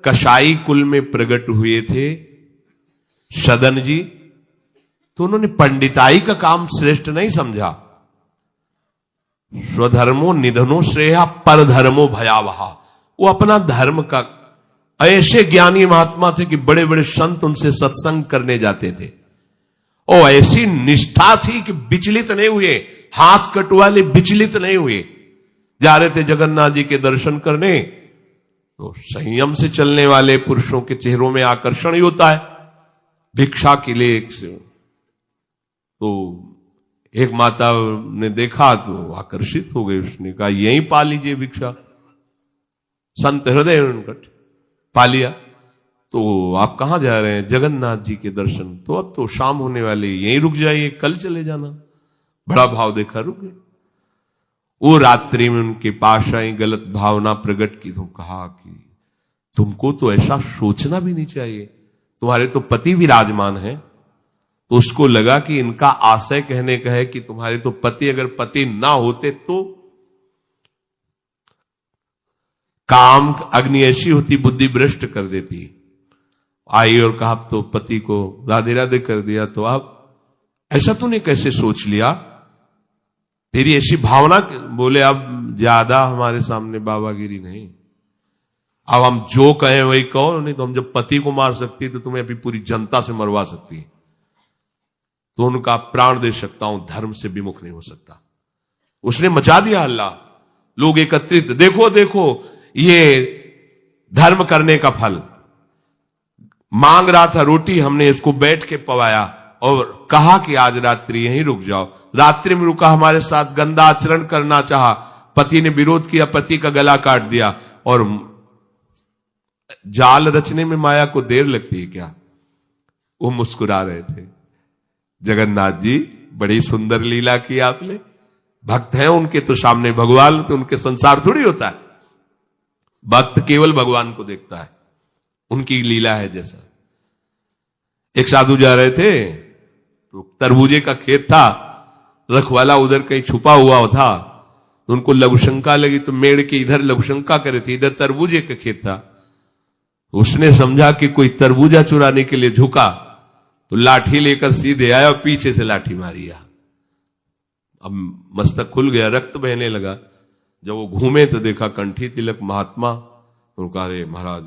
कसाई कुल में प्रकट हुए थे सदन जी, तो उन्होंने पंडिताई का काम श्रेष्ठ नहीं समझा। स्वधर्मो निधनो श्रेया परधर्मो भयावहा। वो अपना धर्म का, ऐसे ज्ञानी महात्मा थे कि बड़े बड़े संत उनसे सत्संग करने जाते थे और ऐसी निष्ठा थी कि विचलित नहीं हुए, हाथ कटवाले विचलित नहीं हुए। जा रहे थे जगन्नाथ जी के दर्शन करने, तो संयम से चलने वाले पुरुषों के चेहरों में आकर्षण ही होता है। भिक्षा के लिए तो एक माता ने देखा तो आकर्षित हो गई, उसने कहा यहीं पा लीजिए भिक्षा। संत हृदय उनकट पा लिया। तो आप कहां जा रहे हैं? जगन्नाथ जी के दर्शन। तो अब तो शाम होने वाली, यहीं रुक जाइए, कल चले जाना। बड़ा भाव देखा, रुक गए। वो रात्रि में उनके पास आई, गलत भावना प्रकट की, तो कहा कि तुमको तो ऐसा सोचना भी नहीं चाहिए, तुम्हारे तो पति विराजमान है। तो उसको लगा कि इनका आशय कहने का है कि तुम्हारे तो पति, अगर पति ना होते तो काम अग्नि ऐसी होती बुद्धि भ्रष्ट कर देती। आई और कहा तो पति को राधे राधे कर दिया, तो आप ऐसा तूने कैसे सोच लिया, तेरी ऐसी भावना। बोले अब ज्यादा हमारे सामने बाबागिरी नहीं, अब हम जो कहें वही कहो, नहीं तो हम जब पति को मार सकती है तो तुम्हें अभी पूरी जनता से मरवा सकती है। तो उनका प्राण दे सकता हूं, धर्म से विमुख नहीं हो सकता। उसने मचा दिया हल्ला, लोग एकत्रित, देखो देखो ये धर्म करने का फल। मांग रहा था रोटी, हमने इसको बैठ के पवाया और कहा कि आज रात्रि यहीं रुक जाओ। रात्रि में रुका, हमारे साथ गंदा आचरण करना चाहा, पति ने विरोध किया, पति का गला काट दिया। और जाल रचने में माया को देर लगती है क्या? वो मुस्कुरा रहे थे। जगन्नाथ जी बड़ी सुंदर लीला की आपने, भक्त हैं उनके तो सामने भगवान, तो उनके संसार थोड़ी होता है। भक्त केवल भगवान को देखता है, उनकी लीला है। जैसा एक साधु जा रहे थे, तो तरबूजे का खेत था, रखवाला उधर कहीं छुपा हुआ था, तो उनको लघुशंका लगी, तो मेड़ के इधर लघुशंका करे थे, इधर तरबूजे का खेत था। उसने समझा कि कोई तरबूजा चुराने के लिए झुका, तो लाठी लेकर सीधे आया और पीछे से लाठी मारी। अब मस्तक खुल गया, रक्त बहने लगा। जब वो घूमे तो देखा कंठी तिलक महात्मा। तो कहा अरे महाराज,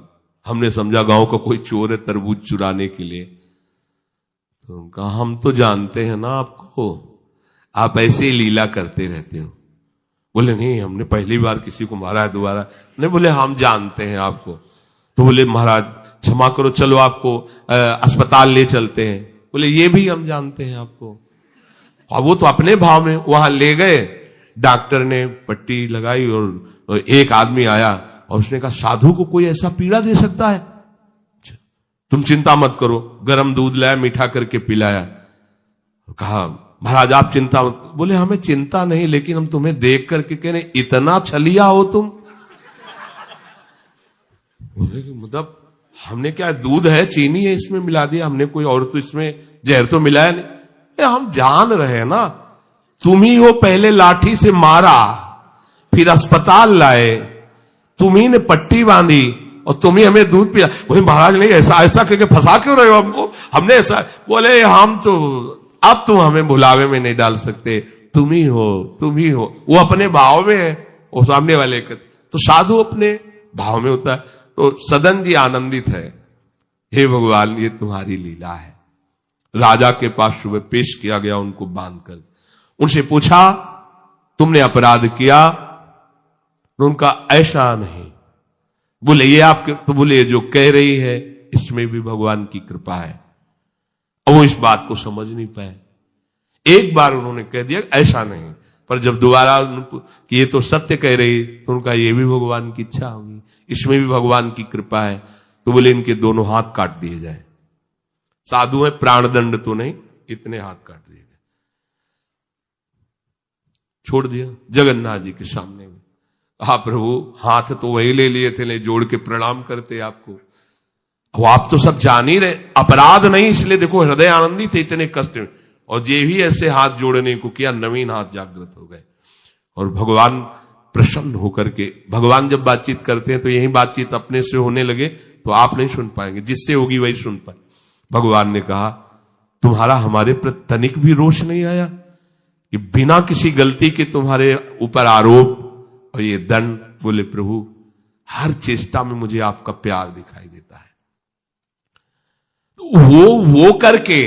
हमने समझा गांव का कोई चोर है तरबूज चुराने के लिए। तो कहा हम तो जानते हैं ना आपको, आप ऐसे ही लीला करते रहते हो। बोले नहीं, हमने पहली बार किसी को मारा है, दोबारा नहीं। बोले हम जानते हैं आपको। तो बोले महाराज क्षमा करो, चलो आपको अस्पताल ले चलते हैं। बोले ये भी हम जानते हैं आपको। और वो तो अपने भाव में वहां ले गए, डॉक्टर ने पट्टी लगाई और एक आदमी आया और उसने कहा साधु को कोई ऐसा पीड़ा दे सकता है? तुम चिंता मत करो। गरम दूध लाया, मीठा करके पिलाया। कहा महाराज आप चिंता मत। बोले हमें चिंता नहीं, लेकिन हम तुम्हें देख करके कह रहे इतना छलिया हो तुम। मतलब हमने क्या, दूध है, चीनी है, इसमें मिला दिया हमने, कोई और तो इसमें जहर तो मिलाया नहीं। हम जान रहे हैं ना, तुम ही हो पहले लाठी से मारा, फिर अस्पताल लाए, तुम्ही ने पट्टी बांधी और तुम ही हमें दूध पिया। बोले महाराज नहीं, ऐसा ऐसा करके फंसा क्यों रहे हो हमको, हमने ऐसा। बोले हम तो अब तुम हमें भुलावे में नहीं डाल सकते, तुम ही हो, तुम ही हो। वो अपने भाव में है, वो सामने वाले के। तो साधु अपने भाव में होता है। तो सदन जी आनंदित है, हे भगवान ये तुम्हारी लीला है। राजा के पास सुबह पेश किया गया उनको बांधकर। उनसे पूछा तुमने अपराध किया? तो उनका ऐसा नहीं। बोले ये आपके, तो बोले जो कह रही है इसमें भी भगवान की कृपा है। और वो इस बात को समझ नहीं पाए। एक बार उन्होंने कह दिया ऐसा नहीं, पर जब दोबारा कि ये तो सत्य कह रही, तो उनका ये भी भगवान की इच्छा होगी, इसमें भी भगवान की कृपा है। तो बोले इनके दोनों हाथ काट दिए जाए। साधु है, प्राणदंड तो नहीं, इतने हाथ काट दिए गए, छोड़ दिया जगन्नाथ जी के सामने में। कहा प्रभु हाथ तो वही ले लिए थे, ले जोड़ के प्रणाम करते आपको। अब आप तो सब जान ही रहे अपराध नहीं, इसलिए देखो हृदय आनंदित थे इतने कष्ट में। और ये भी ऐसे हाथ जोड़ने को किया, नवीन हाथ जागृत हो गए। और भगवान प्रसन्न होकर के, भगवान जब बातचीत करते हैं तो यही बातचीत अपने से होने लगे तो आप नहीं सुन पाएंगे, जिससे होगी वही सुन पाए। भगवान ने कहा तुम्हारा हमारे प्रति तनिक भी रोष नहीं आया कि बिना किसी गलती के तुम्हारे ऊपर आरोप और ये दंड। बोले प्रभु हर चेष्टा में मुझे आपका प्यार दिखाई देता है। तो वो करके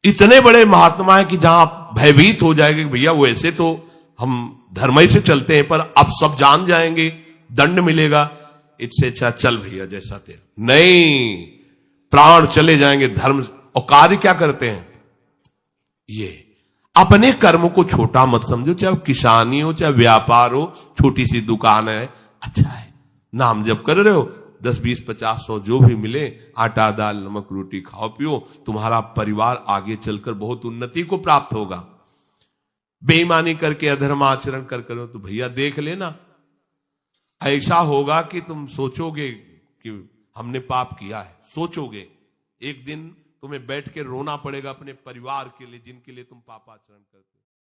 इतने बड़े महात्मा है कि जहां आप भयभीत हो जाएंगे भैया वो ऐसे तो हम धर्म ही से चलते हैं, पर अब सब जान जाएंगे, दंड मिलेगा, इससे अच्छा चल भैया जैसा तेरा। नहीं, प्राण चले जाएंगे धर्म। और कार्य क्या करते हैं? ये अपने कर्म को छोटा मत समझो, चाहे किसानी हो चाहे व्यापार हो, छोटी सी दुकान है, अच्छा है, नाम जप कर रहे हो, 10, 20, 50, 100 जो भी मिले, आटा दाल नमक रोटी खाओ पियो, तुम्हारा परिवार आगे चलकर बहुत उन्नति को प्राप्त होगा। बेईमानी करके अधर्म आचरण कर करो तो भैया देख लेना, ऐसा होगा कि तुम सोचोगे कि हमने पाप किया है। सोचोगे एक दिन तुम्हें बैठ के रोना पड़ेगा अपने परिवार के लिए जिनके लिए तुम पाप आचरण करते हो।